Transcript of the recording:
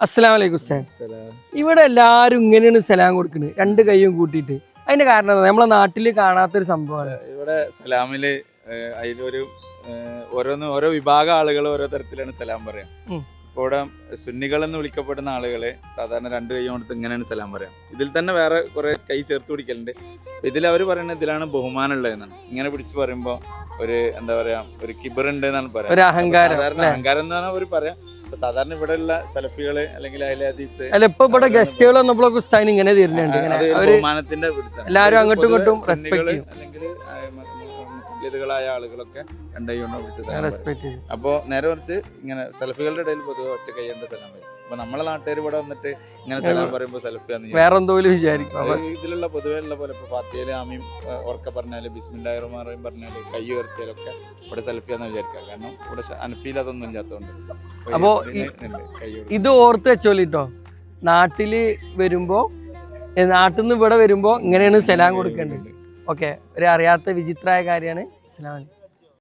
അസ്സലാമു അലൈക്കും ഉസ്താദ്. ഇവിടെ എല്ലാരും ഇങ്ങനെയാണ് സലാം കൊടുക്കുന്നത്, രണ്ട് കൈയും കൂട്ടിയിട്ട്. അതിന്റെ കാരണം എന്താ? നമ്മളെ നാട്ടില് കാണാത്തൊരു സംഭവമാണ്. ഇവിടെ സലാമില് അതിലൊരു ഓരോ വിഭാഗം ആളുകൾ ഓരോ തരത്തിലാണ് സലാം പറയാം. ഇപ്പോൾ ഇവിടെ സുന്നികൾ എന്ന് വിളിക്കപ്പെടുന്ന ആളുകള് സാധാരണ രണ്ട് കൈ കൊടുത്ത് ഇങ്ങനെയാണ് സലാം പറയാം. ഇതിൽ തന്നെ വേറെ കുറെ കൈ ചേർത്ത് പിടിക്കലുണ്ട്. ഇതിൽ അവർ പറയുന്നത് ഇതിലാണ് ബഹുമാനം ഉള്ളതെന്നാണ്. ഇങ്ങനെ പിടിച്ച് പറയുമ്പോ ഒരു എന്താ പറയാ, ഒരു കിബറുണ്ട് എന്നാണ് പറയാം, ഒരു അഹങ്കാരം. സാധാരണ അഹങ്കാരം എന്നാണ് അവർ പറയാം. സാധാരണ ഇവിടെ ഉള്ള സലഫികള് അല്ലെങ്കിൽ അഹ്ലെ ഹദീസ് അല്ല, ഇപ്പൊ ഇവിടെ ഗസ്റ്റുകൾ വന്നപ്പോഴൊക്കെ ഉസ്താദിന് ഇങ്ങനെ തരുന്നുണ്ട്. ബഹുമാനത്തിന്റെ എല്ലാവരും അങ്ങോട്ടും ഇങ്ങോട്ടും റെസ്പെക്ട് ചെയ്യും. അല്ലെങ്കിൽ മുഖ്യതകളായ ആളുകളൊക്കെ രണ്ടൈകൊണ്ടോ പിടിച്ച റെസ്പെക്ട് ചെയ്യും. അപ്പോ നേരെ കുറച്ച് ഇങ്ങനെ സെൽഫികളുടെ ഇടയിൽ പൊതുവെ ഒറ്റ കൈയ്യന്റെ സലാം പറയും. അപ്പൊ നമ്മളെ നാട്ടുകാർ ഇവിടെ വന്നിട്ട് ഇങ്ങനെ സലാം പറയുമ്പോ സെൽഫിയാന്ന് വേറെ എന്തോലും വിചാരിക്കും. ഇതിലുള്ള പൊതുവെ ഉള്ള പോലെ ഇപ്പൊ ഫാത്തിഹയില് ആമീൻ ഉറക്ക പറഞ്ഞാല് ബിസ്മില്ലാഹിർ റഹ്മാനിർ റഹീം പറഞ്ഞാല് കൈ ഉയർത്തിയാലൊക്കെ ഇവിടെ സെൽഫിയാന്ന് വിചാരിക്കാം. കാരണം ഇവിടെ അൻഫീൽ അതൊന്നും ഇല്ലാത്തതുകൊണ്ട്. അപ്പോ ഇത് ഓർത്ത് വെച്ചോളിട്ടോ, നാട്ടില് വരുമ്പോ, നാട്ടിൽ നിന്ന് ഇവിടെ വരുമ്പോ ഇങ്ങനെയാണ് സലാം കൊടുക്കേണ്ടത്. ഓക്കെ, ഒരു അറിയാത്ത വിചിത്രമായ കാര്യമാണ്. അസ്സലാമു അലൈക്കും.